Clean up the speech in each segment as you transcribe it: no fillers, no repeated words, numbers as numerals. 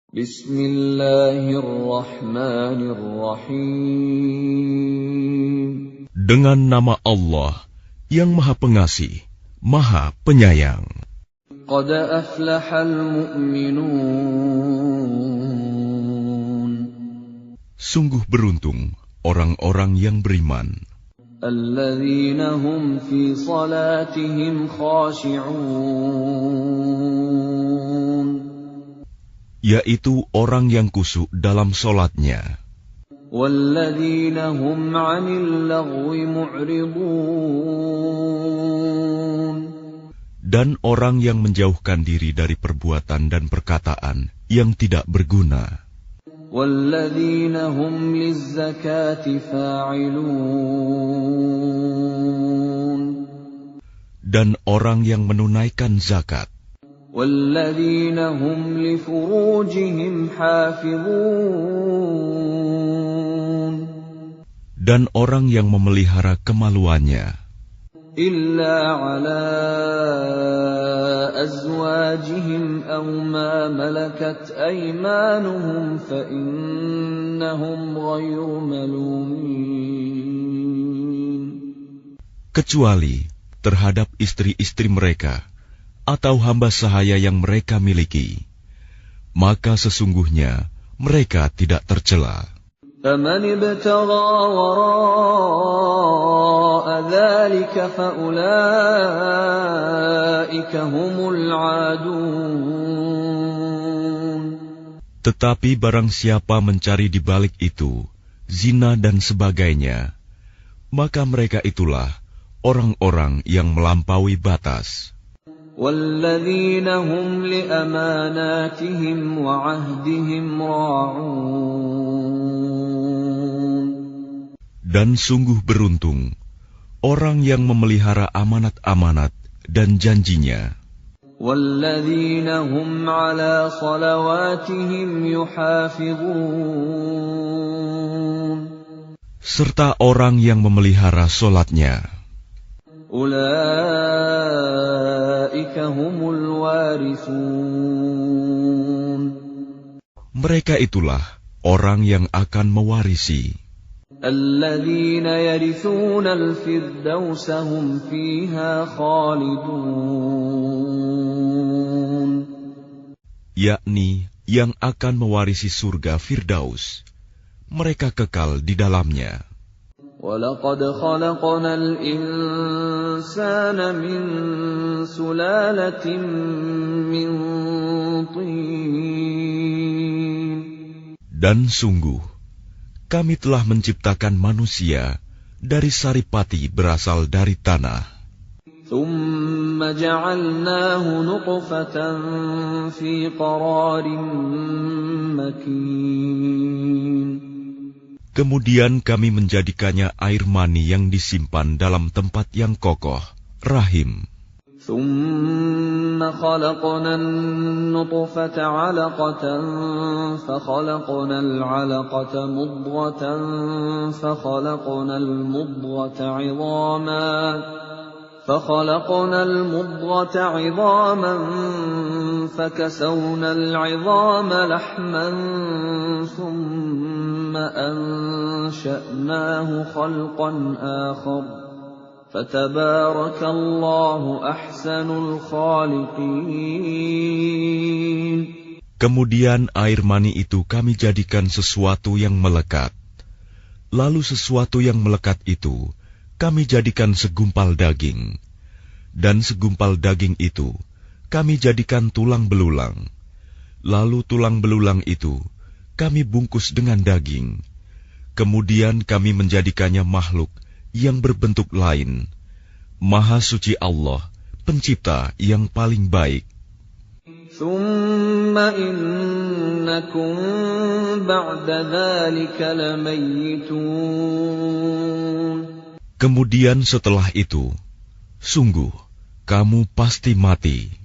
Bismillahirrahmanirrahim. Dengan nama Allah yang Maha Pengasih, Maha Penyayang. Qad aflahal mu'minun. Sungguh beruntung orang-orang yang beriman. Alladzina hum fi salatihim khashi'un. Yaitu orang yang khusyuk dalam solatnya. Walladzina hum 'anil lagwi mu'ridun. Dan orang yang menjauhkan diri dari perbuatan dan perkataan yang tidak berguna. Walladzina hum lizzakati fa'ilun. Dan orang yang menunaikan zakat. Walladzina hum li furujihim hafizun. Dan orang yang memelihara kemaluannya. Illa ala azwajihim aw ma malakat aymanuhum fa innahum ghayru malumin. Kecuali terhadap istri-istri mereka atau hamba sahaya yang mereka miliki, maka sesungguhnya mereka tidak tercela. فَمَنِ ابْتَغَى وَرَاءَ ذَلِكَ فَأُولَئِكَ هُمُ الْعَادُونَ. Tetapi barang siapa mencari di balik itu zina dan sebagainya, maka mereka itulah orang-orang yang melampaui batas. وَالَّذِينَ هُمْ لِأَمَانَاتِهِمْ وَعَهْدِهِمْ رَاعُونَ. Dan sungguh beruntung orang yang memelihara amanat-amanat dan janjinya. وَالَّذِينَ هُمْ عَلَى صَلَوَاتِهِمْ يُحَافِظُونَ. Serta orang yang memelihara solatnya. Ulaika humul warithun. Mereka itulah orang yang akan mewarisi. Alladzina yarithuna al-firdausa hum fiha khalidun. Yakni yang akan mewarisi surga Firdaus. Mereka kekal di dalamnya. وَلَقَدْ خَلَقْنَا الْإِنسَانَ مِنْ سُلَالَةٍ مِنْ طِينٍ. Dan sungguh, kami telah menciptakan manusia dari saripati berasal dari tanah. ثُمَّ جَعَلْنَاهُ نُطْفَةً فِي قَرَارٍ مَكِينٍ. Kemudian kami menjadikannya air mani yang disimpan dalam tempat yang kokoh, rahim. ثُمَّ خَلَقْنَا النُّطْفَةَ عَلَقَةً فَخَلَقْنَا الْعَلَقَةَ مُضْغَةً فَخَلَقْنَا الْمُضْغَةَ عِظَامًا فَكَسَوْنَا الْعِظَامَ لَحْمًا ثُمَّ أَنشَأْنَاهُ خَلْقًا آخَرَ فَتَبَارَكَ اللَّهُ أَحْسَنُ الْخَالِقِينَ. Kemudian air mani itu kami jadikan sesuatu yang melekat. Lalu sesuatu yang melekat itu kami jadikan segumpal daging. Dan segumpal daging itu kami jadikan tulang belulang. Lalu tulang belulang itu kami bungkus dengan daging. Kemudian kami menjadikannya makhluk yang berbentuk lain. Maha suci Allah, pencipta yang paling baik. ثُمَّ إِنَّكُمْ بَعْدَ ذَلِكَ لَمَيِّتُونَ. Kemudian setelah itu, sungguh kamu pasti mati.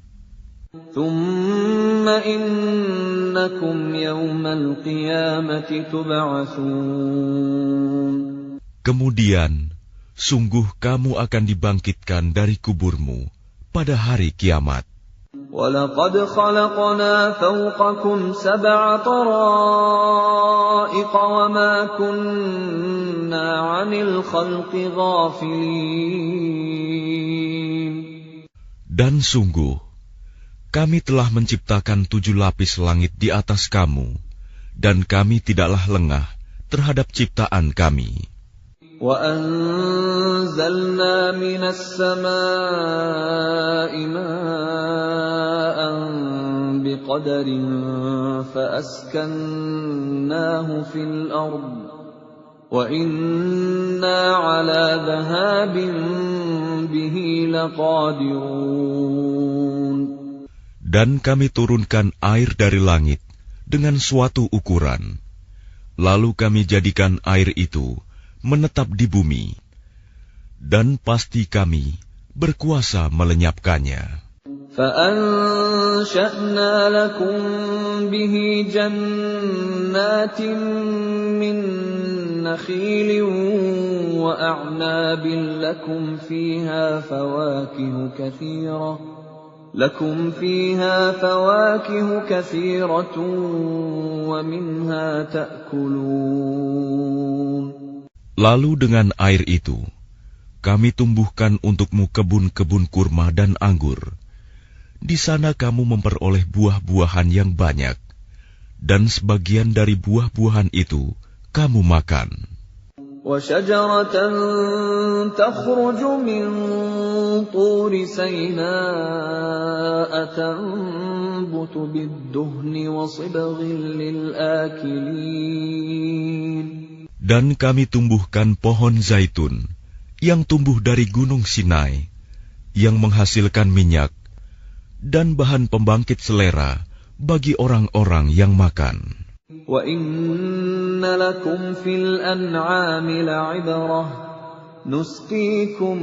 ثُمَّ إِنَّكُمْ يَوْمَ الْقِيَامَةِ تُبْعَثُونَ. Kemudian, sungguh kamu akan dibangkitkan dari kuburmu pada hari kiamat. وَلَقَدْ خَلَقْنَا فَوْقَكُمْ سَبْعَ طَرَائِقَ وَمَا كُنَّا عَنِ الْخَلْقِ غَافِلِينَ. Dan sungguh, kami telah menciptakan 7 lapis langit di atas kamu, dan kami tidaklah lengah terhadap ciptaan kami. وَأَنزَلْنَا مِنَ السَّمَاءِ مَاءً بِقَدَرٍ فَأَسْكَنَّاهُ فِي الْأَرْضِ وَإِنَّا عَلَى ذَهَابٍ بِهِ لَقَادِرُونَ. Dan kami turunkan air dari langit dengan suatu ukuran, lalu kami jadikan air itu menetap di bumi, dan pasti kami berkuasa melenyapkannya. فَأَنشَأْنَا لَكُم بِهِ جَنَّاتٍ مِّن نَّخِيلٍ وَأَعْنَابٍ لَّكُمْ فِيهَا فَوَاكِهُ كَثِيرَةٌ وَمِنْهَا تَأْكُلُونَ. Lalu dengan air itu, kami tumbuhkan untukmu kebun-kebun kurma dan anggur. Di sana kamu memperoleh buah-buahan yang banyak, dan sebagian dari buah-buahan itu kamu makan. وَشَجَرَةً تَخْرُجُ مِنْ طُورِ سَيْنَاءَ تَنبُتُ بِالدُّهْنِ وَصِبْغٍ لِلْآكِلِينَ. Dan kami tumbuhkan pohon zaitun yang tumbuh dari gunung Sinai, yang menghasilkan minyak dan bahan pembangkit selera bagi orang-orang yang makan. وَإِنَّ لَكُمْ فِي الْأَنْعَامِ لَعِبْرَةً نُسْقِيكُم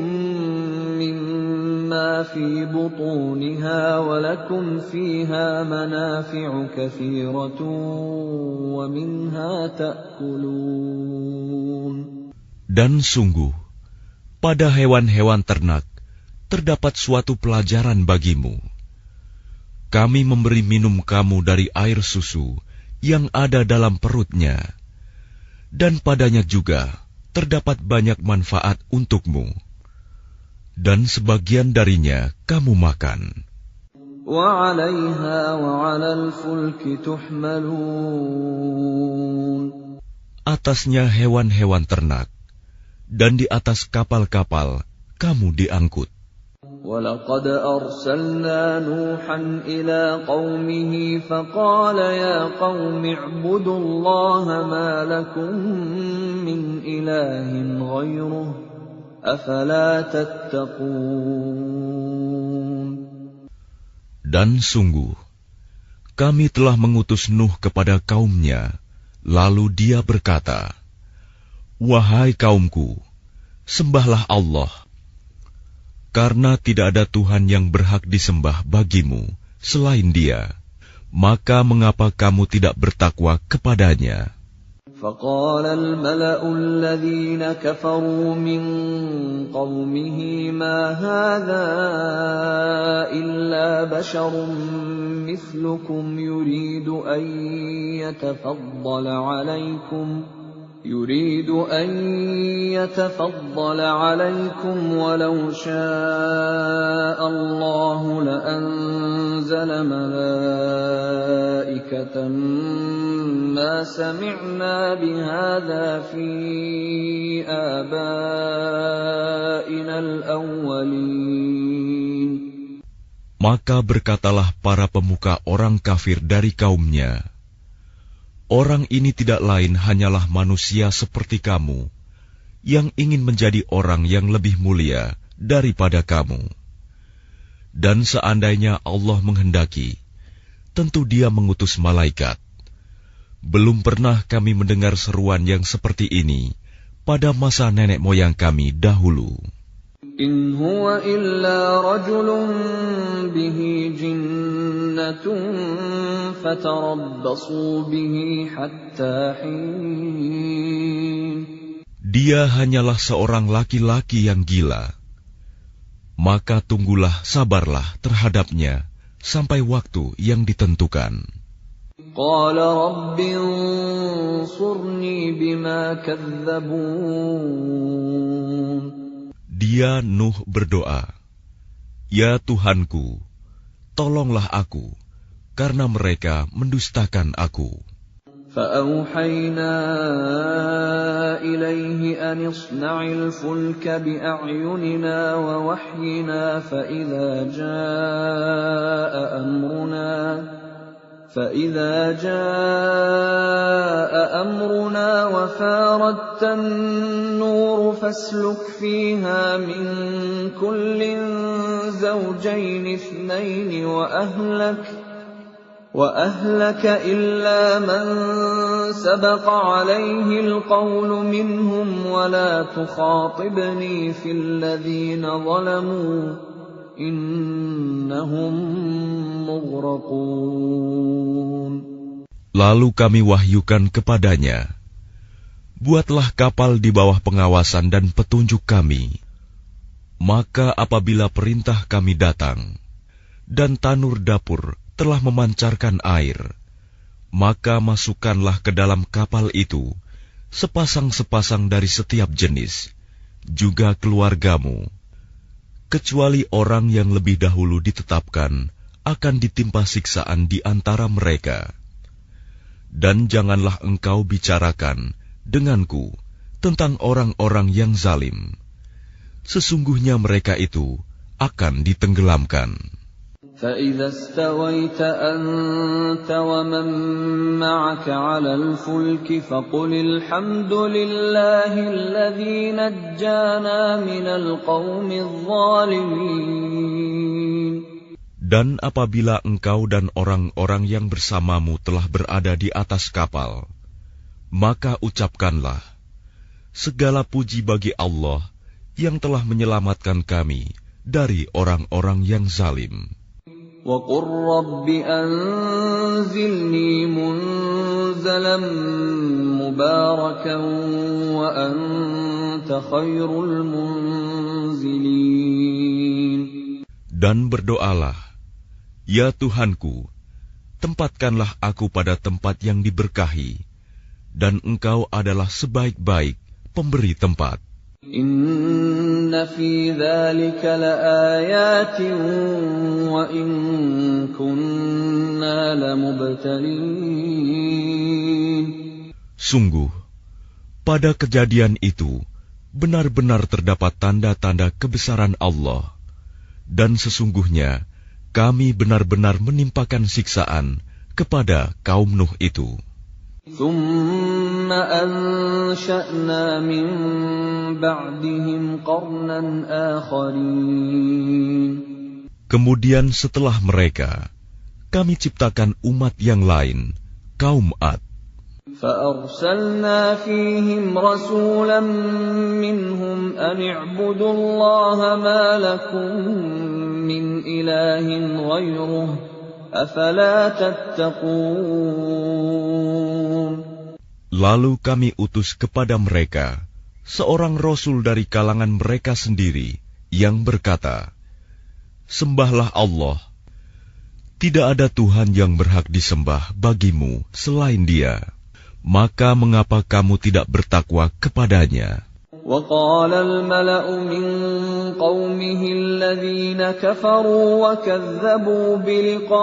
مِّمَّا فِي بُطُونِهَا وَلَكُمْ فِيهَا مَنَافِعُ كَثِيرَةٌ وَمِنْهَا تَأْكُلُونَ. Dan sungguh, pada hewan-hewan ternak terdapat suatu pelajaran bagimu. Kami memberi minum kamu dari air susu yang ada dalam perutnya, dan padanya juga terdapat banyak manfaat untukmu, dan sebagian darinya kamu makan. وَعَلَيْهَا وَعَلَى الْفُلْكِ تُحْمَلُونَ. Atasnya hewan-hewan ternak, dan di atas kapal-kapal kamu diangkut. وَلَقَدْ أَرْسَلْنَا نُوحًا إِلَىٰ قَوْمِهِ فَقَالَ يَا قَوْمِ اعْبُدُوا اللَّهَ مَا لَكُم مِّنْ إِلَٰهٍ غَيْرُهُ أَفَلَا تَتَّقُونَ. Dan sungguh, kami telah mengutus Nuh kepada kaumnya, lalu dia berkata, "Wahai kaumku, sembahlah Allah, karena tidak ada Tuhan yang berhak disembah bagimu selain Dia. Maka mengapa kamu tidak bertakwa kepadanya?" فَقَالَ الْمَلَأُ الَّذِينَ كَفَرُوا مِنْ قَوْمِهِ مَا هَذَا إِلَّا بَشَرٌ مِثْلُكُمْ يُرِيدُ أَنْ يَتَفَضَّلَ عَلَيْكُمْ وَلَوْ شَاءَ اللَّهُ لَأَنزَلَ مَلَائِكَةً مَا سَمِعْنَا بِهَذَا فِي آبَائِنَا الْأَوَّلِينَ. Maka berkatalah para pemuka orang kafir dari kaumnya, "Orang ini tidak lain hanyalah manusia seperti kamu, yang ingin menjadi orang yang lebih mulia daripada kamu. Dan seandainya Allah menghendaki, tentu Dia mengutus malaikat. Belum pernah kami mendengar seruan yang seperti ini pada masa nenek moyang kami dahulu." إِنْ هُوَ إِلَّا رَجُلٌ بِهِ جِنَّةٌ فَتَرَبَّصُوا بِهِ حَتَّى حِينٍ. Dia hanyalah seorang laki-laki yang gila. Maka tunggulah, sabarlah terhadapnya sampai waktu yang ditentukan. قال رب انصرني بما كذبون. Dia Nuh berdoa, "Ya Tuhanku, tolonglah aku, karena mereka mendustakan aku." فأوحينا إليه أن اصنع الفلك بأعيننا ووحينا فإذا جاء أمرنا وفاردت النور فاسلك فيها من كل زوجين اثنين وأهلك إلا من سبق عليه القول منهم ولا تخاطبني في الذين ظلموا إنهم مغرقون. Lalu kami wahyukan kepadanya, "Buatlah kapal di bawah pengawasan dan petunjuk kami. Maka apabila perintah kami datang, dan tanur dapur telah memancarkan air, maka masukkanlah ke dalam kapal itu sepasang-sepasang dari setiap jenis, juga keluargamu, kecuali orang yang lebih dahulu ditetapkan akan ditimpa siksaan di antara mereka. Dan janganlah engkau bicarakan denganku tentang orang-orang yang zalim. Sesungguhnya mereka itu akan ditenggelamkan." فإذا استويت أنت ومن معك على الفلك فقل الحمد لله الذي نجانا من القوم الظالمين. Dan apabila engkau dan orang-orang yang bersamamu telah berada di atas kapal, maka ucapkanlah, "Segala puji bagi Allah yang telah menyelamatkan kami dari orang-orang yang zalim." وَقُلْ رَبِّ أَنزِلْنِي مُنزَلًا مُبَارَكًا وَأَنْتَ خَيْرُ الْمُنزِلِينَ. Dan berdoalah, "Ya Tuhanku, tempatkanlah aku pada tempat yang diberkahi, dan Engkau adalah sebaik-baik pemberi tempat." Inna fi dzalika laaayatin wa in kunna lamubtalin. Sungguh, pada kejadian itu benar-benar terdapat tanda-tanda kebesaran Allah, dan sesungguhnya kami benar-benar menimpakan siksaan kepada kaum Nuh itu. ثُمَّ أَنشَأْنَا مِن بَعْدِهِمْ قَرْنًا آخَرِينَ. Kemudian setelah mereka, kami ciptakan umat yang lain, kaum Ad. فَأَرْسَلْنَا فِيهِمْ رَسُولًا مِّنْهُمْ أَنِ اعْبُدُوا اللَّهَ مَا لَكُم مِّنْ إِلَٰهٍ غَيْرُهُ أَفَلَا تَتَّقُونَ. Lalu kami utus kepada mereka seorang rasul dari kalangan mereka sendiri yang berkata, "Sembahlah Allah. Tidak ada Tuhan yang berhak disembah bagimu selain Dia. Maka mengapa kamu tidak bertakwa kepadanya?" وقال الملأ من قومه الذين كفروا وكذبوا بلقاء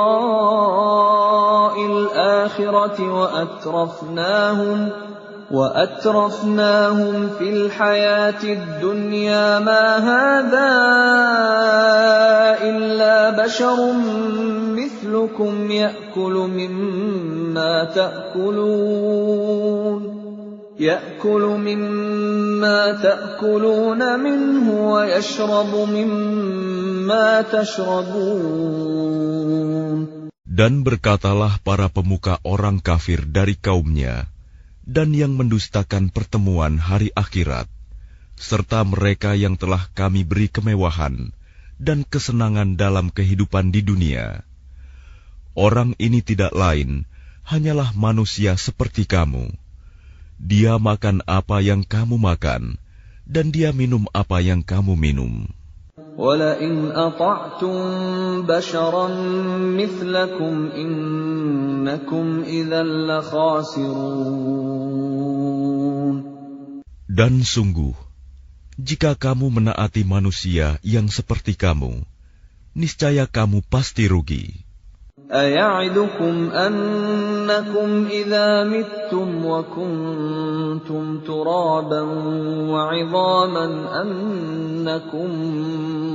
الآخرة وأترفناهم في الحياة الدنيا ما هذا إلا بشر مثلكم يأكل مما تأكلون منه ويشرب مما تشربون. Dan berkatalah para pemuka orang kafir dari kaumnya, dan yang mendustakan pertemuan hari akhirat, serta mereka yang telah kami beri kemewahan dan kesenangan dalam kehidupan di dunia. Orang ini tidak lain, hanyalah manusia seperti kamu. Dia makan apa yang kamu makan, dan dia minum apa yang kamu minum. وَلَئِنْ أَطَعْتُمْ بَشَرًا مِثْلَكُمْ إِنَّكُمْ إِذًا لَخَاسِرُونَ. Dan sungguh, jika kamu menaati manusia yang seperti kamu, niscaya kamu pasti rugi. أَيَعِدُكُمْ أَنَّكُمْ إِذَا مِتُّمْ وَكُنْتُمْ تُرَابًا وَعِظَامًا أَنَّكُمْ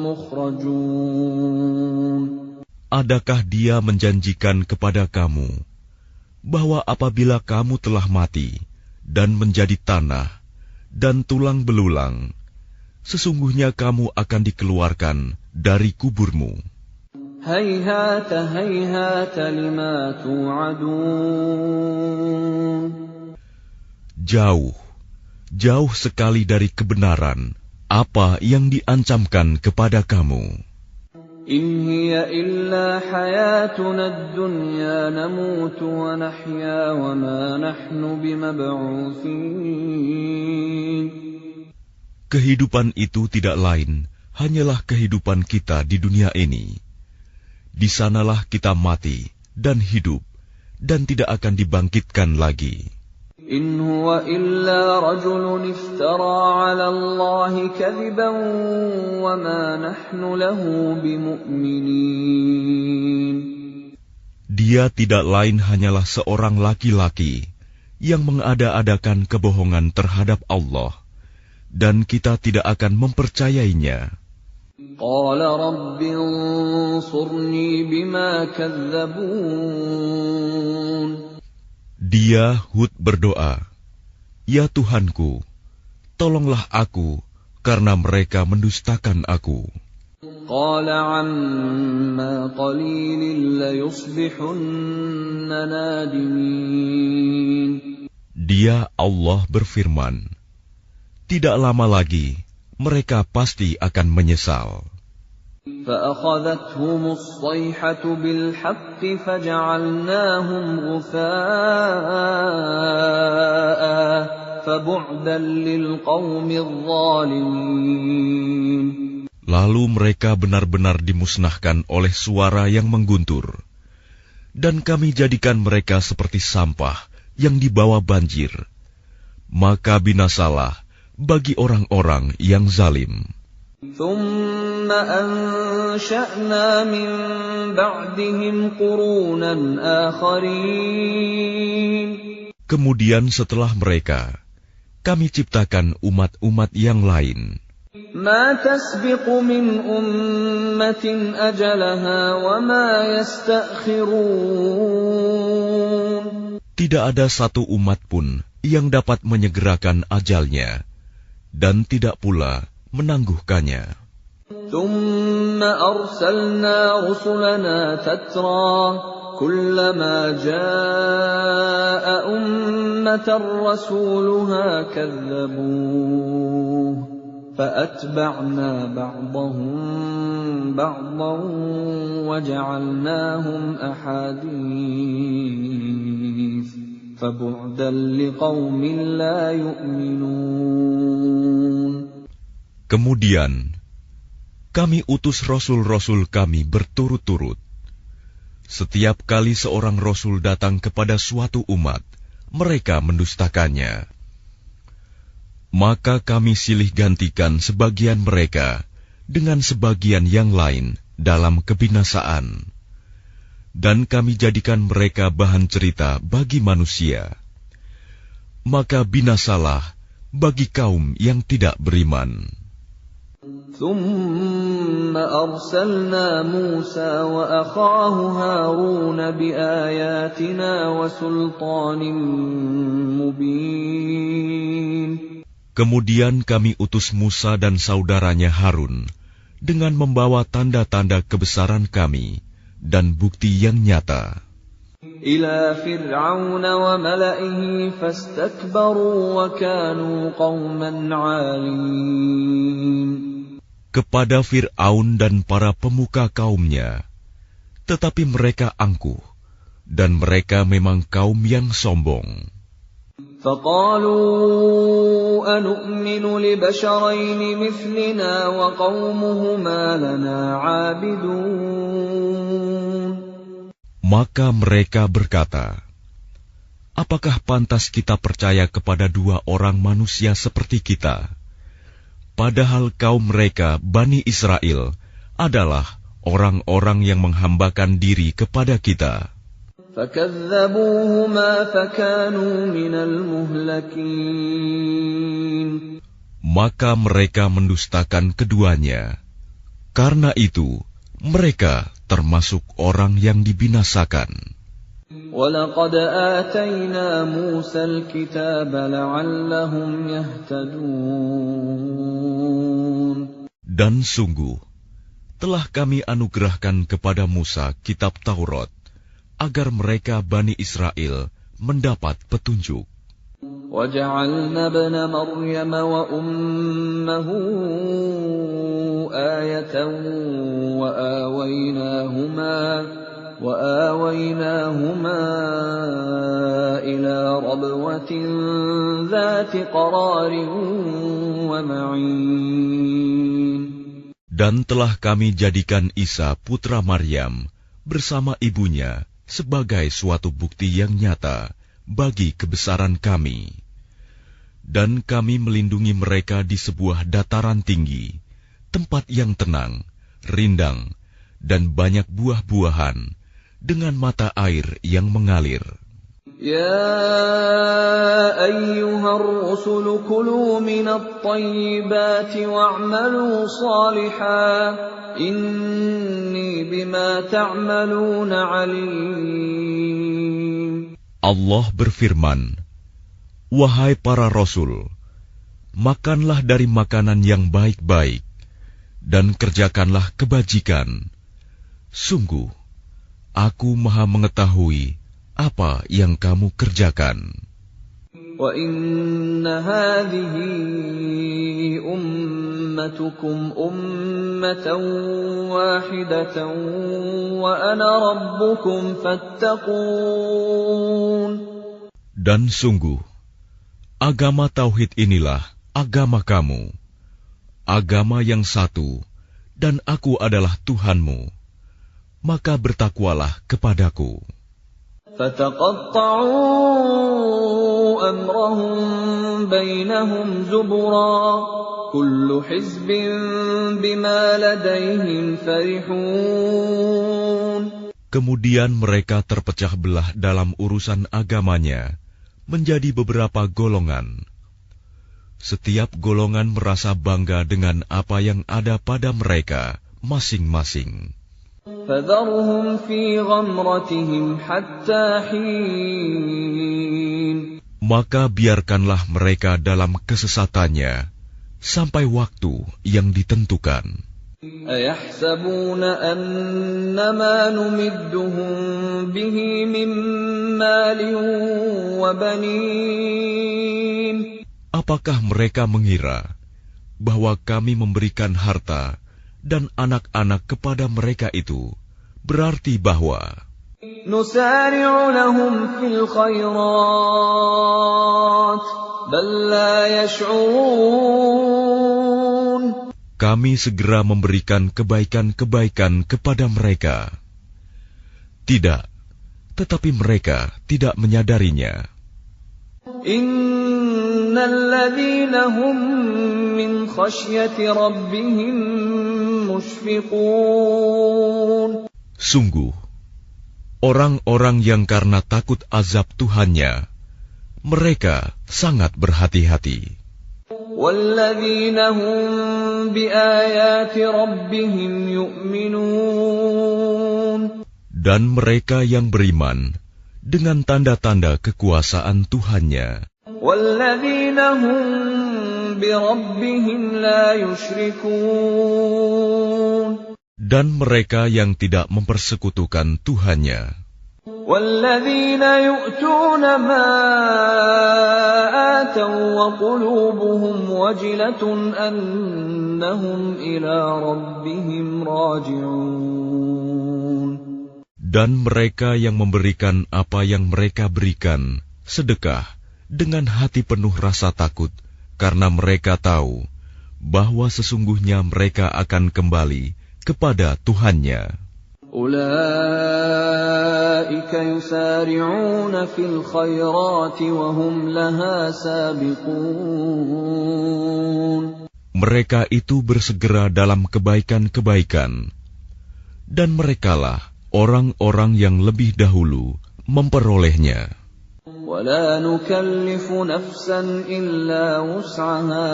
مُخْرَجُونَ. Adakah dia menjanjikan kepada kamu bahwa apabila kamu telah mati dan menjadi tanah dan tulang belulang, sesungguhnya kamu akan dikeluarkan dari kuburmu? هَيْهَاتَ هَيْهَاتَ لِمَا تُوعَدُونَ. Jauh, jauh sekali dari kebenaran apa yang diancamkan kepada kamu. إِنْ هِيَ إِلَّا حَيَاتُنَا الدُّنْيَا نَمُوتُ وَنَحْيَا وَمَا نَحْنُ بِمَبْعُوثِينَ. Kehidupan itu tidak lain hanyalah kehidupan kita di dunia ini. Di sanalah kita mati dan hidup, dan tidak akan dibangkitkan lagi. إِنْ هُوَ إِلَّا رَجُلٌ افْتَرَى عَلَى اللَّهِ كَذِبًا وَمَا نَحْنُ لَهُ بِمُؤْمِنِينَ. Dia tidak lain hanyalah seorang laki-laki yang mengada-adakan kebohongan terhadap Allah, dan kita tidak akan mempercayainya. قَالَ رَبِّ انصُرْنِي بِمَا كَذَّبُونِ. Dia Hud berdoa, "Ya Tuhanku, tolonglah aku karena mereka mendustakan aku." قَالَ عَمَّا قَلِيلٍ لَيُصْبِحُنَّ نَادِمِينَ. Dia Allah berfirman, tidak lama lagi mereka pasti akan menyesal. فَأَخَذَتْهُمُ الصَّيْحَةُ بِالْحَقِّ فَجَعَلْنَاهُمْ غُثَاءً فَبُعْدًا لِلْقَوْمِ الظَّالِمِينَ. Lalu mereka benar-benar dimusnahkan oleh suara yang mengguntur, dan kami jadikan mereka seperti sampah yang dibawa banjir. Maka binasalah bagi orang-orang yang zalim. ثُمَّ أَنشَأْنَا مِن بَعْدِهِمْ قُرُونًا آخَرِينَ. Kemudian setelah mereka, kami ciptakan umat-umat yang lain. مَا تَسْبِقُ مِنْ أُمَّةٍ أَجَلَهَا وَمَا يَسْتَأْخِرُونَ. Tidak ada satu umat pun yang dapat menyegerakan ajalnya, dan tidak pula menangguhkannya. ثُمَّ أَرْسَلْنَا رُسُلَنَا تَتْرَى كُلَّمَا جَاءَ أُمَّةً رَّسُولُهَا كَذَّبُوهُ فَأَتْبَعْنَا بَعْضَهُم بَعْضًا وَجَعَلْنَاهُمْ أَحَادِيثَ فَبُعْدًا لِقَوْمٍ لَّا يُؤْمِنُونَ. Kemudian kami utus rasul-rasul kami berturut-turut. Setiap kali seorang rasul datang kepada suatu umat, mereka mendustakannya. Maka kami silih gantikan sebagian mereka dengan sebagian yang lain dalam kebinasaan, dan kami jadikan mereka bahan cerita bagi manusia. Maka binasalah bagi kaum yang tidak beriman. ثُمَّ أَرْسَلْنَا مُوسَى وَأَخَاهُ هَارُونَ بِآيَاتِنَا وَسُلْطَانٍ مُبِينٍ. Kemudian kami utus Musa dan saudaranya Harun dengan membawa tanda-tanda kebesaran kami dan bukti yang nyata. إِلَى فِرْعَوْنَ وَمَلَئِهِ فَاسْتَكْبَرُوا وَكَانُوا قَوْمًا عَالِينَ. Kepada Fir'aun dan para pemuka kaumnya, tetapi mereka angkuh, dan mereka memang kaum yang sombong. فقالوا أنؤمن لبشرين مثلنا وقومهما لنا عابدون. Maka mereka berkata, apakah pantas kita percaya kepada dua orang manusia seperti kita, padahal kaum mereka, Bani Israel, adalah orang-orang yang menghambakan diri kepada kita. فكذبوهما فكانوا من المهلكين. Maka mereka mendustakan keduanya. Karena itu, mereka termasuk orang yang dibinasakan. وَلَقَدْ آتَيْنَا مُوسَى الْكِتَابَ لَعَلَّهُمْ يَهْتَدُونَ. Dan sungguh, telah kami anugerahkan kepada Musa kitab Taurat, agar mereka Bani Israel mendapat petunjuk. وَجَعَلْنَا ابْنَ مَرْيَمَ وَأُمَّهُ آيَةً وَآوَيْنَاهُمَا إِلَى رَبْوَةٍ ذَاتِ قَرَارٍ وَمَعِينٍ. Dan telah kami jadikan Isa putra Maryam bersama ibunya sebagai suatu bukti yang nyata bagi kebesaran kami. Dan kami melindungi mereka di sebuah dataran tinggi, tempat yang tenang, rindang, dan banyak buah-buahan, dengan mata air yang mengalir. Ya ayyuhar rusul kulu minat tayyibati wa'malu salihan, inni bima ta'maluna alim. Allah berfirman, wahai para rasul, makanlah dari makanan yang baik-baik, dan kerjakanlah kebajikan. Sungguh, aku maha mengetahui apa yang kamu kerjakan. Wa inna hadhihi ummatukum ummatan wahidatan wa ana rabbukum fattaqun. Dan sungguh, agama tauhid inilah agama kamu, agama yang satu, dan aku adalah Tuhanmu, maka bertakwalah kepadaku. فَتَقَطَّعُوا أَمْرَهُمْ بَيْنَهُمْ زُبُرًا كُلُّ حِزْبٍ بِمَا لَدَيْهِمْ فَرِحُونَ. Kemudian mereka terpecah belah dalam urusan agamanya menjadi beberapa golongan. Setiap golongan merasa bangga dengan apa yang ada pada mereka masing-masing. فَذَرْهُمْ فِي غَمْرَتِهِمْ حَتَّى حِينٍ. Maka biarkanlah mereka dalam kesesatannya sampai waktu yang ditentukan. أَيَحْسَبُونَ أَنَّمَا نُمِدُّهُم بِهِ مِن مَّالٍ وَبَنِينَ. Apakah mereka mengira bahwa kami memberikan harta dan anak-anak kepada mereka itu berarti bahwa نُسَارِعُ لَهُمْ فِي الْخَيْرَاتِ بَل لَّا يَشْعُرُونَ. kami segera memberikan kebaikan-kebaikan kepada mereka. Tidak, tetapi mereka tidak menyadarinya. Innal ladzina hum min khasyati rabbihim mushfiqun. Sungguh, orang-orang yang karena takut azab Tuhannya, mereka sangat berhati-hati. Walladzina hum biayati rabbihim yu'minun. Dan mereka yang beriman dengan tanda-tanda kekuasaan Tuhannya. Walladzina hum bi rabbihim la yusyrikun. Dan mereka yang tidak mempersekutukan Tuhannya. Walladzina yu'tuna ma ataw wa qulubuhum wajilatun annahum ila rabbihim raji'un. Dan mereka yang memberikan apa yang mereka berikan, sedekah, dengan hati penuh rasa takut, karena mereka tahu bahwa sesungguhnya mereka akan kembali kepada Tuhannya. Ulaika yusari'una fil khairati wa hum laha sabiqun. Mereka itu bersegera dalam kebaikan-kebaikan, dan merekalah orang-orang yang lebih dahulu memperolehnya. وَلَا نُكَلِّفُ نَفْسًا إِلَّا وُسْعَهَا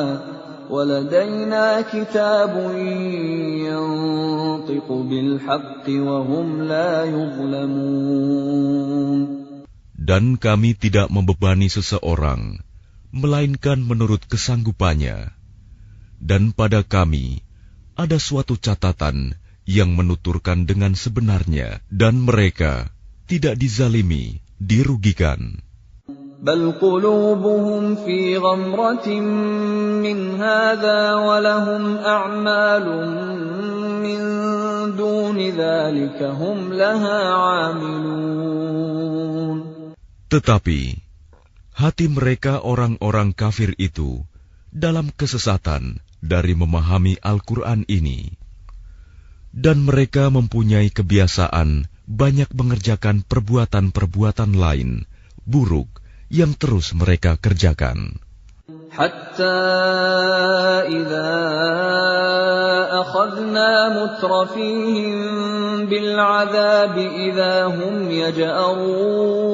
وَلَدَيْنَا كِتَابٌ يَنطِقُ بِالْحَقِّ وَهُمْ لَا يُظْلَمُونَ. Dan kami tidak membebani seseorang, melainkan menurut kesanggupannya. Dan pada kami ada suatu catatan yang menuturkan dengan sebenarnya, dan mereka tidak dizalimi, dirugikan. بل قلوبهم في غمرة من هذا ولهم أعمال من دون ذلك هم لها عاملون. Tetapi hati mereka orang-orang kafir itu dalam kesesatan dari memahami Al-Quran ini, dan mereka mempunyai kebiasaan banyak mengerjakan perbuatan-perbuatan lain buruk yang terus mereka kerjakan. Hatta idza akhadna mutrafihim bil 'adzabi idza hum yaj'arun.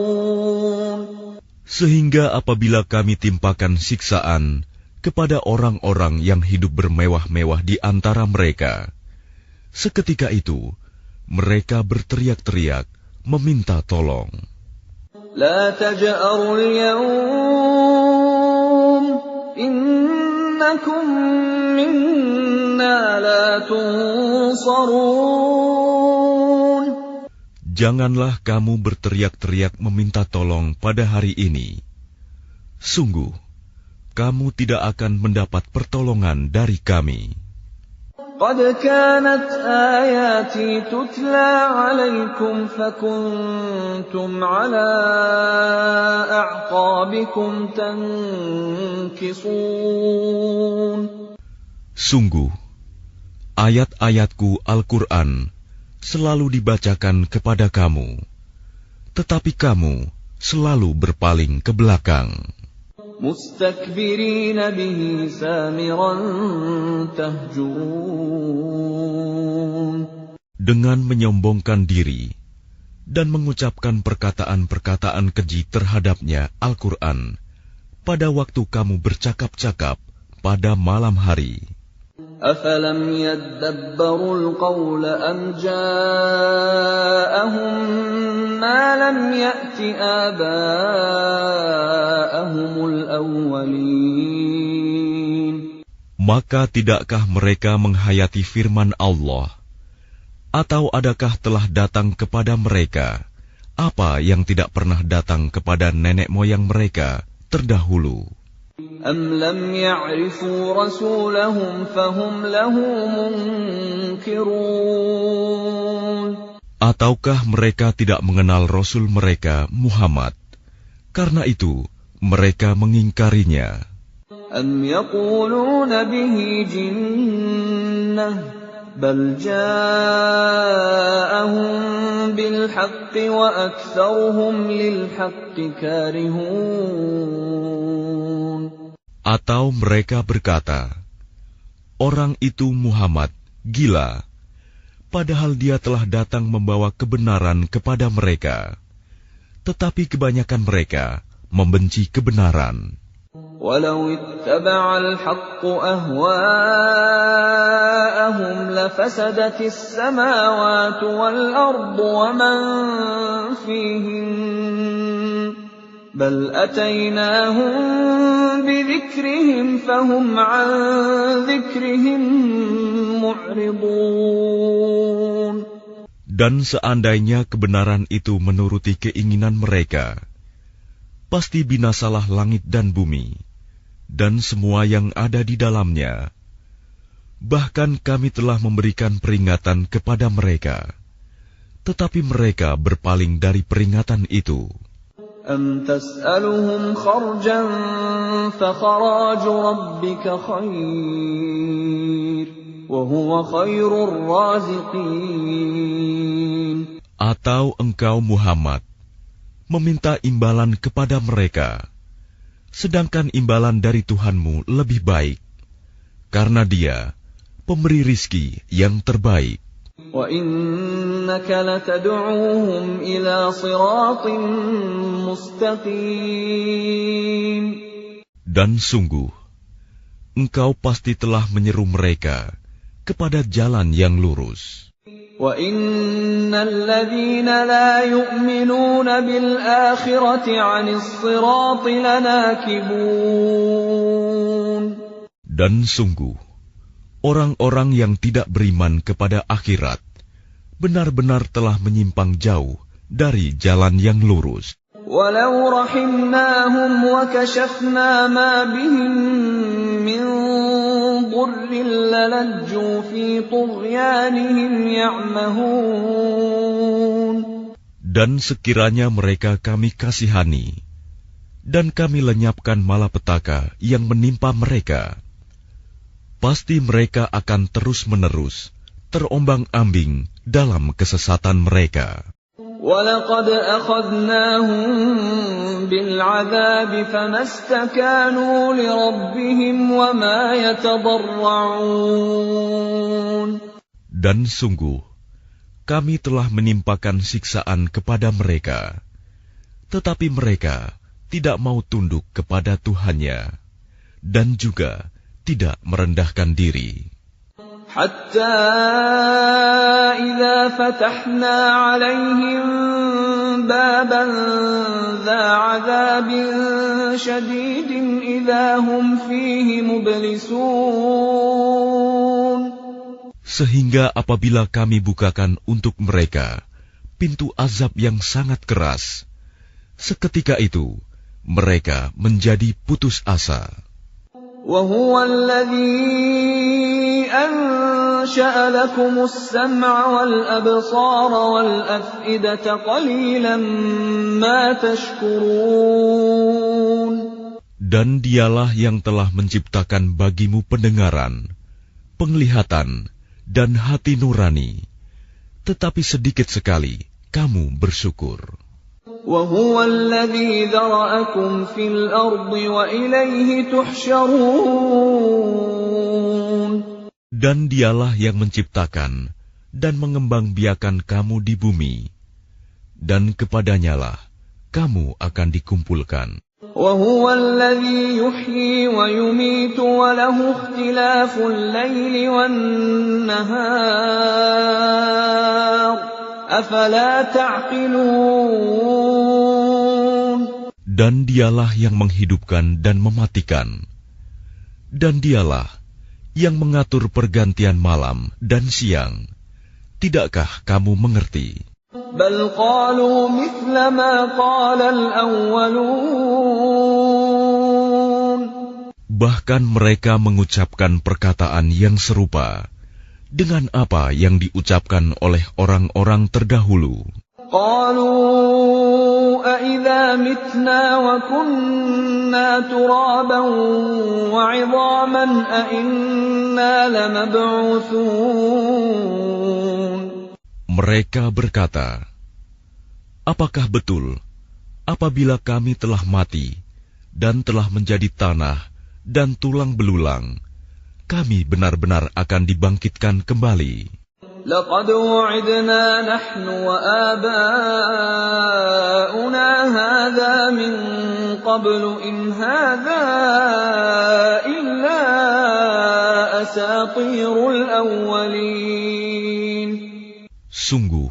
Sehingga apabila kami timpakan siksaan kepada orang-orang yang hidup bermewah-mewah di antara mereka, seketika itu mereka berteriak-teriak meminta tolong. La taj'arul yawm innakum minna la tunsarun. Janganlah kamu berteriak-teriak meminta tolong pada hari ini. Sungguh, kamu tidak akan mendapat pertolongan dari kami. قد كانت آياتي تتلى عليكم فكنتم على أعقابكم تنكصون. Sungguh, ayat-ayatku Al-Quran selalu dibacakan kepada kamu, tetapi kamu selalu berpaling ke belakang. مستكبرين به سامرا تهجرون. Dengan menyombongkan diri dan mengucapkan perkataan-perkataan keji terhadapnya Al-Quran pada waktu kamu bercakap-cakap pada malam hari. أفلم يدبروا القول أم جاءهم ما لم يأت آباءهم الأولين. Maka tidakkah mereka menghayati firman Allah? Atau adakah telah datang kepada mereka apa yang tidak pernah datang kepada nenek moyang mereka terdahulu? أم لم يعرفوا رسولهم فهم له منكرون. Ataukah mereka tidak mengenal Rasul mereka Muhammad, karena itu mereka mengingkarinya? أم يقولون به جنة بل جاءهم بالحق وأكثرهم للحق كارهون. Atau mereka berkata, orang itu Muhammad gila, padahal dia telah datang membawa kebenaran kepada mereka, tetapi kebanyakan mereka membenci kebenaran. ولو اتبع الحق أهواءهم لفسدت السماوات والأرض ومن فيهن بل أتيناهم بذكرهم فهم عن ذكرهم معرضون. Dan seandainya kebenaran itu menuruti keinginan mereka, pasti binasalah langit dan bumi, dan semua yang ada di dalamnya. Bahkan kami telah memberikan peringatan kepada mereka, tetapi mereka berpaling dari peringatan itu. أَمْ تَسْأَلُهُمْ خَرْجًا فَخَرَاجُ رَبِّكَ خَيْرٌ وَهُوَ خَيْرُ الرَّازِقِينَ. Atau engkau Muhammad meminta imbalan kepada mereka, sedangkan imbalan dari Tuhanmu lebih baik, karena Dia pemberi rizki yang terbaik. وَإِنَّكَ لَتَدْعُوهُمْ إِلَى صِرَاطٍ مُسْتَقِيمٍ. Dan sungguh, engkau pasti telah menyeru mereka kepada jalan yang lurus. وَإِنَّ الَّذِينَ لَا يُؤْمِنُونَ بِالْآخِرَةِ عَنِ الصِّرَاطِ لَنَاكِبُونَ. Dan sungguh, orang-orang yang tidak beriman kepada akhirat benar-benar telah menyimpang jauh dari jalan yang lurus. وَلَوْ رَحِمْنَاهُمْ وَكَشَفْنَا مَا بِهِمْ مِنْ ضُرٍّ لَلَجُّوا فِي طُغْيَانِهِمْ يَعْمَهُونَ. Dan sekiranya mereka kami kasihani, dan kami lenyapkan malapetaka yang menimpa mereka, pasti mereka akan terus-menerus terombang-ambing dalam kesesatan mereka. وَلَقَدْ أَخَذْنَاهُمْ بِالْعَذَابِ فَمَا اسْتَكَانُوا لِرَبِّهِمْ وَمَا يَتَضَرَّعُونَ. Dan sungguh, kami telah menimpakan siksaan kepada mereka, tetapi mereka tidak mau tunduk kepada Tuhannya, dan juga tidak merendahkan diri. حَتَّى إِذَا فَتَحْنَا عَلَيْهِمْ بَابًا ذَا عَذَابٍ شَدِيدٍ إِذَا هُمْ فِيهِ مُبْلِسُونَ. Sehingga apabila kami bukakan untuk mereka pintu azab yang sangat keras, seketika itu mereka menjadi putus asa. وَهُوَ الَّذِي أَنشَأَ لَكُمُ السَّمْعَ وَالْأَبْصَارَ وَالْأَفْئِدَةَ قَلِيلًا مَا تَشْكُرُونَ. Dan Dialah yang telah menciptakan bagimu pendengaran, penglihatan, dan hati nurani, tetapi sedikit sekali kamu bersyukur. وَهُوَ الَّذِي ذَرَأَكُمْ فِي الْأَرْضِ وَإِلَيْهِ تُحْشَرُونَ. Dan Dialah yang menciptakan dan mengembangbiakan kamu di bumi, dan kepadanyalah kamu akan dikumpulkan. وَهُوَ الَّذِي يُحْيِي وَيُمِيتُ وَلَهُ اخْتِلَافُ اللَّيْلِ وَالنَّهَارِ أَفَلَا تَعْقِلُونَ. Dan Dialah yang menghidupkan dan mematikan, dan Dialah yang mengatur pergantian malam dan siang. Tidakkah kamu mengerti? بَلْ قَالُوا مِثْلَ مَا قَالَ الْأَوَّلُونَ. Bahkan mereka mengucapkan perkataan yang serupa dengan apa yang diucapkan oleh orang-orang terdahulu. قَالُوا أَإِذَا مِتْنَا وَكُنَّا تُرَابًا وَعِظَامًا أَإِنَّا لَمَبْعُوثُونَ. Mereka berkata, apakah betul apabila kami telah mati dan telah menjadi tanah dan tulang belulang, kami benar-benar akan dibangkitkan kembali? لَقَدْ وُعِدْنَا نَحْنُ وَآبَاؤُنَا هَذَا مِنْ قَبْلُ إِنْ هَذَا إِلَّا أَسَاطِيرُ الْأَوَّلِينَ. Sungguh,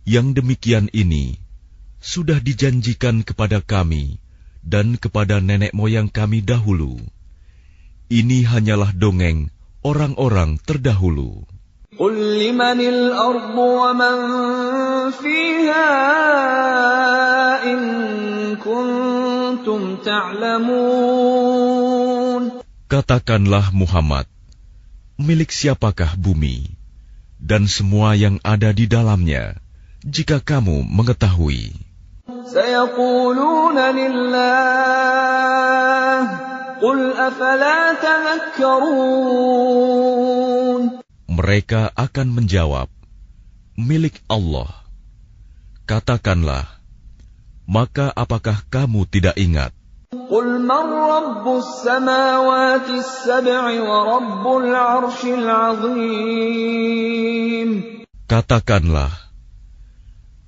yang demikian ini sudah dijanjikan kepada kami dan kepada nenek moyang kami dahulu. Ini hanyalah dongeng orang-orang terdahulu. قُلْ لِمَنِ الْأَرْضُ وَمَنْ فِيهَا إِن كُنتُمْ تَعْلَمُونَ. Katakanlah Muhammad, milik siapakah bumi dan semua yang ada di dalamnya, jika kamu mengetahui. سيقولون لله قل أفلا تذكرون. Mereka akan menjawab, milik Allah. Katakanlah, maka apakah kamu tidak ingat? قل من رب السماوات السبع ورب العرش العظيم. Katakanlah,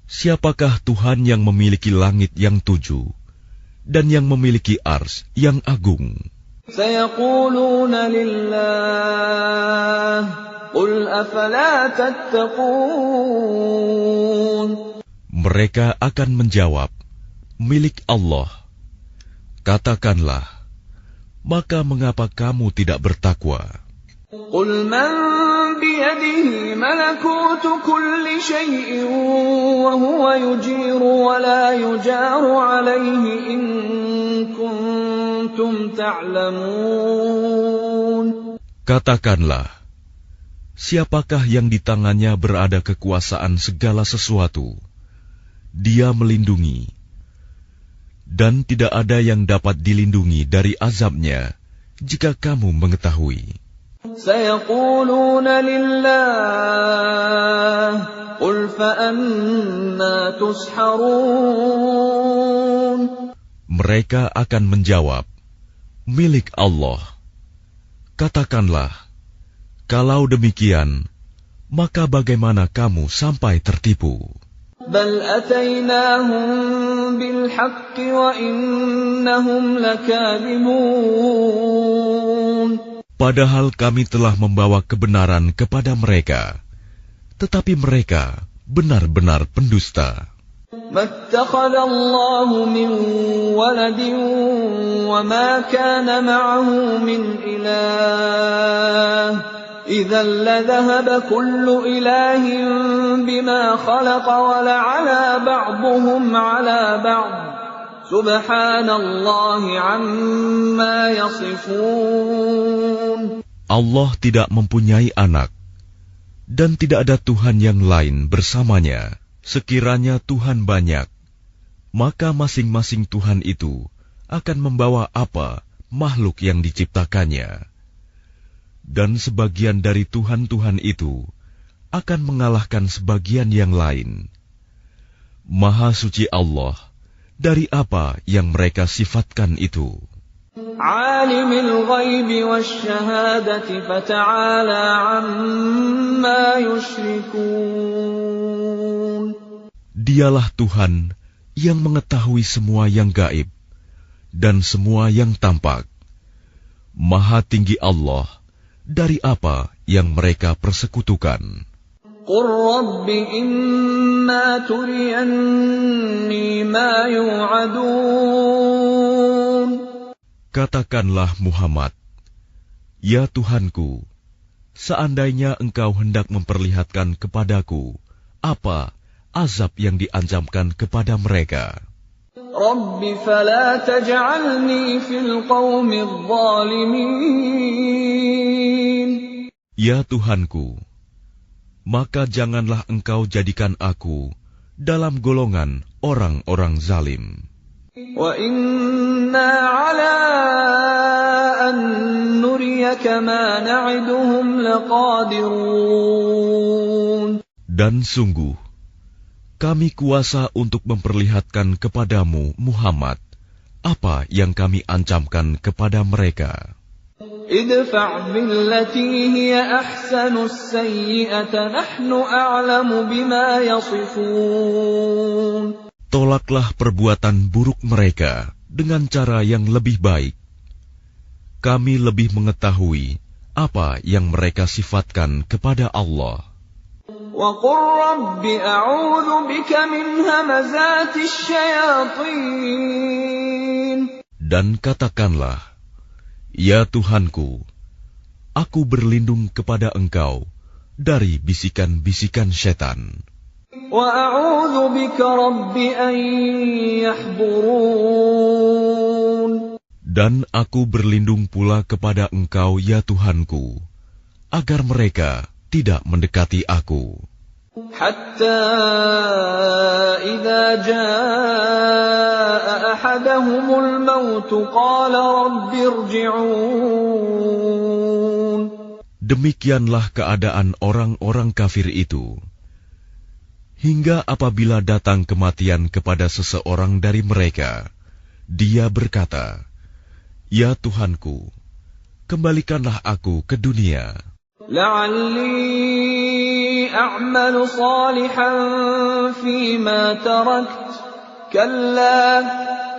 siapakah Tuhan yang memiliki langit yang 7 dan yang memiliki ars yang agung? سيقولون لله قل أفلا تتقون. Mereka akan menjawab, milik Allah. Katakanlah, maka mengapa kamu tidak bertakwa? قل من بيده ملكوت كل شيء وهو يجير ولا يجار عليه إن كنتم تعلمون. Katakanlah, siapakah yang di tangannya berada kekuasaan segala sesuatu? Dia melindungi, dan tidak ada yang dapat dilindungi dari azabnya jika kamu mengetahui. سيقولون لله قل فأنا تسحرون. Mereka akan menjawab, milik Allah. Katakanlah, kalau demikian, maka bagaimana kamu sampai tertipu? بل أتيناهم بالحق وإنهم لكاذبون. Padahal kami telah membawa kebenaran kepada mereka, tetapi mereka benar-benar pendusta. ما اتخذ الله من ولد وما كان معه من إله إذا لذهب كل إله بما خلق ولعلى بعضهم على بعض سبحان الله عما يصفون. Allah tidak mempunyai anak, dan tidak ada Tuhan yang lain bersamanya. Sekiranya Tuhan banyak, maka masing-masing Tuhan itu akan membawa apa makhluk yang diciptakannya. Dan sebagian dari Tuhan-Tuhan itu akan mengalahkan sebagian yang lain. Maha suci Allah dari apa yang mereka sifatkan itu. Alimul ghaibi wasyahadati fata'ala amma yushrikun. Dialah Tuhan yang mengetahui semua yang gaib dan semua yang tampak. Maha tinggi Allah dari apa yang mereka persekutukan. Qur Rabbi imma turiyanni ma yu'adun. Katakanlah Muhammad, ya Tuhanku, seandainya engkau hendak memperlihatkan kepadaku apa azab yang diancamkan kepada mereka. Rabbi fala taj'alni fil qawmi adh-dhalimin. Ya Tuhanku, maka janganlah engkau jadikan aku dalam golongan orang-orang zalim. Wa inna ala an nuriyaka ma na'iduhum laqadirun. Dan sungguh, kami kuasa untuk memperlihatkan kepadamu, Muhammad, apa yang kami ancamkan kepada mereka. Idfa' billati hiya ahsanu as-sayyi'ata nahnu a'lamu bima yasifun. Tolaklah perbuatan buruk mereka dengan cara yang lebih baik. Kami lebih mengetahui apa yang mereka sifatkan kepada Allah. وَقُلْ رَبِّ أَعُوذُ بِكَ مِنْ هَمَزَاتِ الشَّيَاطِينِ. Dan katakanlah, ya Tuhanku, aku berlindung kepada Engkau dari bisikan-bisikan setan. وَأَعُوذُ بِكَ رَبِّ أَنْ يَحْضُرُونِ. Dan aku berlindung pula kepada Engkau, ya Tuhanku, agar mereka tidak mendekati aku. حتى إذا جاء أحدهم الموت قال رب ارجعون. Demikianlah keadaan orang-orang kafir itu. Hingga apabila datang kematian kepada seseorang dari mereka, dia berkata, "Ya Tuhanku, kembalikanlah aku ke dunia. لعلي أعمل صالحا فيما تركت كلا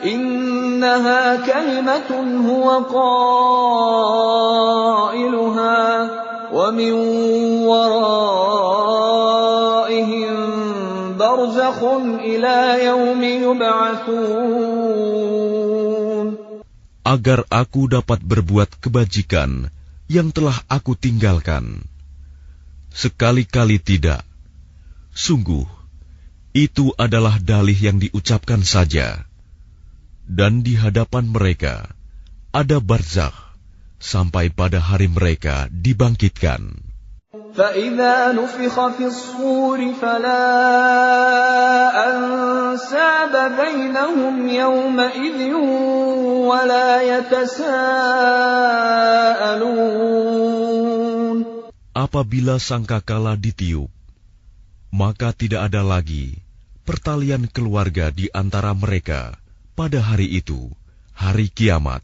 إنها كلمة هو قائلها ومن ورائهم برزخ إلى يوم يبعثون. Agar aku dapat berbuat kebajikan yang telah aku tinggalkan. Sekali-kali tidak. Sungguh, itu adalah dalih yang diucapkan saja. Dan di hadapan mereka ada barzakh sampai pada hari mereka dibangkitkan. فَإِذَا نُفِخَ فِي الصُّورِ فَلَا أَنْسَابَ بَيْنَهُمْ يَوْمَئِذٍ وَلَا يَتَسَاءَلُونَ. Apabila sangkakala ditiup, maka tidak ada lagi pertalian keluarga di antara mereka pada hari itu, hari kiamat,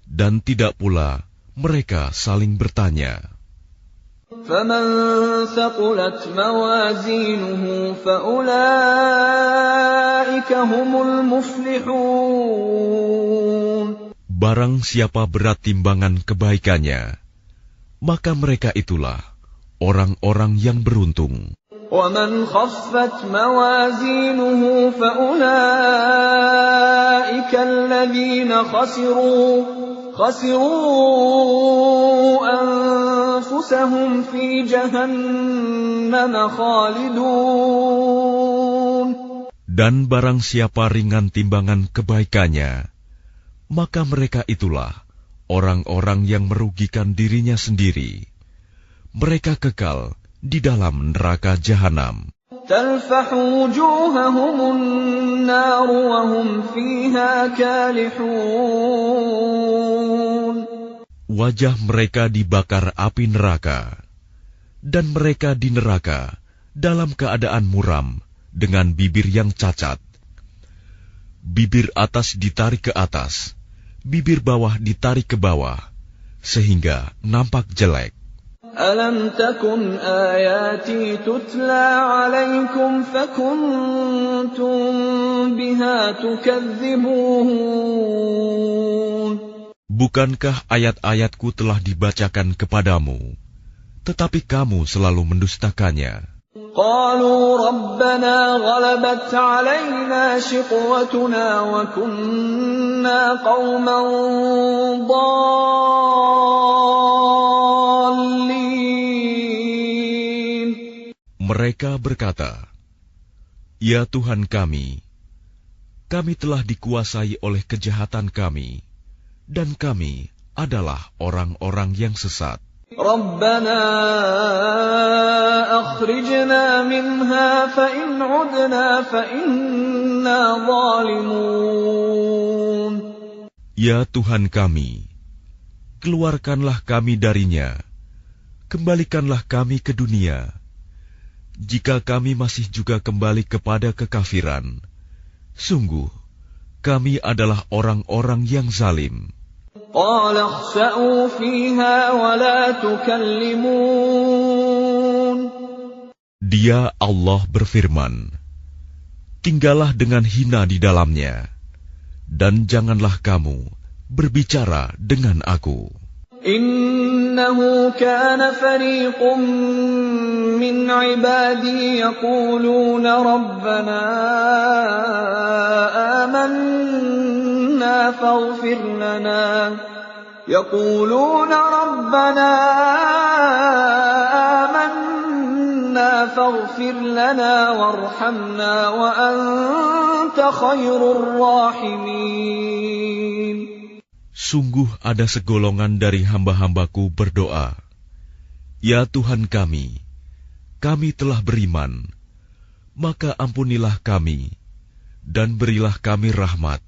dan tidak pula mereka saling bertanya. فَمَنْ ثَقُلَتْ مَوَازِينُهُ فَأُولَئِكَ هُمُ الْمُفْلِحُونَ. Barang siapa berat timbangan kebaikannya, maka mereka itulah orang-orang yang beruntung. وَمَنْ خَفَّتْ مَوَازِينُهُ فَأُولَئِكَ الَّذِينَ خَسِرُوا أَنفُسَهُمْ فِي جَهَنَّمَ خَالِدُونَ. Dan barang siapa ringan timbangan kebaikannya, maka mereka itulah orang-orang yang merugikan dirinya sendiri. Mereka kekal di dalam neraka jahanam. تَلْفَحُ وُجُوهَهُمُ النَّارُ وَهُمْ فِيهَا كَالِحُونَ. Wajah mereka dibakar api neraka, dan mereka di neraka dalam keadaan muram dengan bibir yang cacat. Bibir atas ditarik ke atas, bibir bawah ditarik ke bawah, sehingga nampak jelek. أَلَمْ تَكُنْ آيَاتِي تُتْلَى عَلَيْكُمْ فَكُنْتُمْ بِهَا تُكَذِّبُونَ. Bukankah ayat-ayatku telah dibacakan kepadamu, tetapi kamu selalu mendustakannya? قَالُوا رَبَّنَا غَلَبَتْ عَلَيْنَا شِقْوَتُنَا وَكُنَّا قَوْمًا ضَالِّينَ. Mereka berkata, "Ya Tuhan kami telah dikuasai oleh kejahatan kami, dan kami adalah orang-orang yang sesat. رَبَّنَا أَخْرِجْنَا مِنْهَا فَإِنْ عُدْنَا فَإِنَّا ظَالِمُونَ. Ya Tuhan kami, keluarkanlah kami darinya, kembalikanlah kami ke dunia. Jika kami masih juga kembali kepada kekafiran, sungguh kami adalah orang-orang yang zalim." قَالَ اخْسَئُوا فِيهَا وَلَا تُكَلِّمُونَ. Dia Allah berfirman, "Tinggallah dengan hina di dalamnya, dan janganlah kamu berbicara dengan aku." إِنَّهُ كَانَ فَرِيقٌ مِّنْ عِبَادِي يَقُولُونَ رَبَّنَا آمَنَّا فَاغْفِرْ لَنَا وَارْحَمْنَا وَأَنْتَ خَيْرُ الرَّاحِمِينَ. Sungguh ada segolongan dari hamba-hambaku berdoa, "Ya Tuhan kami kami telah beriman, maka ampunilah kami, dan berilah kami rahmat.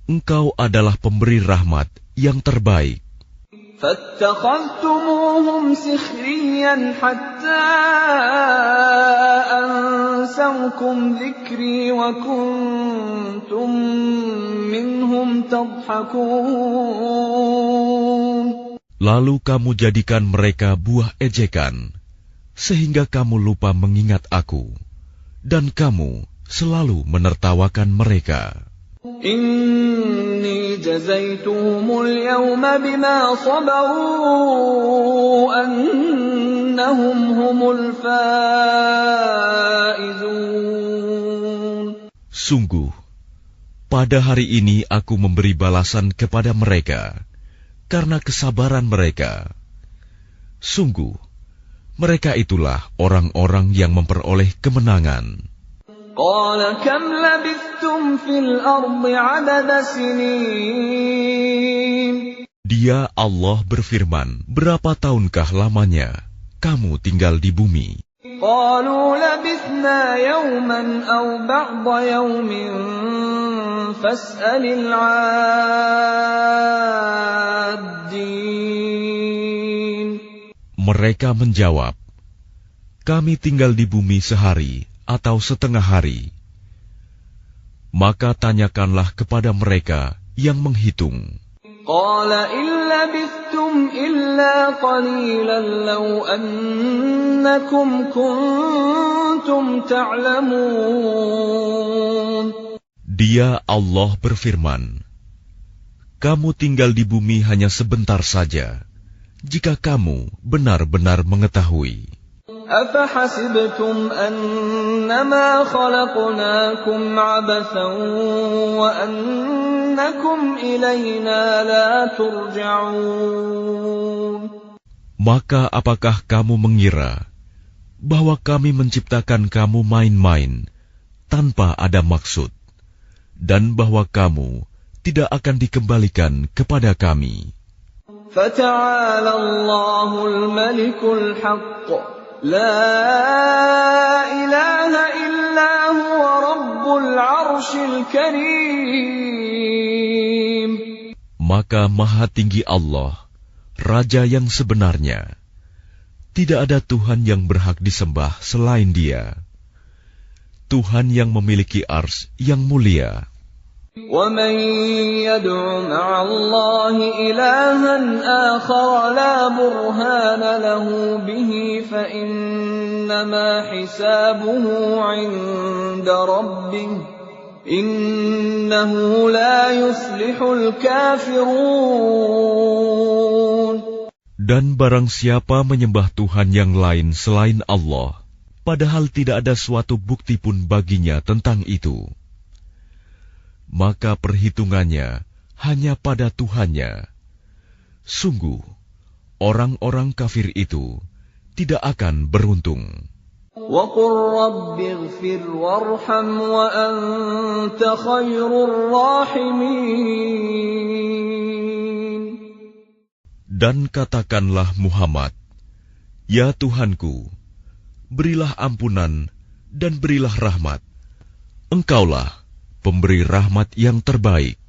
Engkau adalah pemberi rahmat yang terbaik. فاتخذتموهم سخريا حتى أنسوكم ذكري وكنتم منهم تضحكون. Lalu kamu jadikan mereka buah ejekan, sehingga kamu lupa mengingat aku, dan kamu selalu menertawakan mereka. إني جزيتهم اليوم بما صبروا أنهم هم الفائزون. Sungguh, pada hari ini aku memberi balasan kepada mereka karena kesabaran mereka. Sungguh, mereka itulah orang-orang yang memperoleh kemenangan. قال كم لبثتم في الأرض عدد سنين. Dia Allah berfirman, berapa tahunkah lamanya kamu tinggal di bumi? قالوا لبثنا يوما أو بعض يوم فاسأل العادين. Mereka menjawab, kami tinggal di bumi sehari atau setengah hari. Maka tanyakanlah kepada mereka yang menghitung. قال إن لبثتم إلا قليلا لو أنكم كنتم تعلمون. Dia Allah berfirman, kamu tinggal di bumi hanya sebentar saja, jika kamu benar-benar mengetahui. أفحسبتم أنما خلقناكم عبثا وأنكم إلينا لا ترجعون. Maka apakah kamu mengira bahwa kami menciptakan kamu main-main tanpa ada maksud, dan bahwa kamu tidak akan dikembalikan kepada kami? فتعالى الله الملك الحق لا إله إلا هو رب العرش الكريم. Maka Maha Tinggi Allah, Raja yang sebenarnya. Tidak ada Tuhan yang berhak disembah selain Dia. Tuhan yang memiliki ars yang mulia. وَمَن يَدْعُ مَعَ اللَّهِ إِلَٰهًا آخَرَ لَا بُرْهَانَ لَهُ بِهِ فَإِنَّمَا حِسَابُهُ عِندَ رَبِّهِ إِنَّهُ لَا يُفْلِحُ الْكَافِرُونَ. Dan barang siapa menyembah Tuhan yang lain selain Allah, padahal tidak ada suatu bukti pun baginya tentang itu, maka perhitungannya hanya pada Tuhannya. Sungguh, orang-orang kafir itu tidak akan beruntung. وَقُلْ رَبِّ اغْفِرْ وَارْحَمْ وَأَنْتَ خَيْرُ الرَّاحِمِينَ. Dan katakanlah Muhammad, ya Tuhanku, berilah ampunan dan berilah rahmat. Engkaulah pemberi rahmat yang terbaik.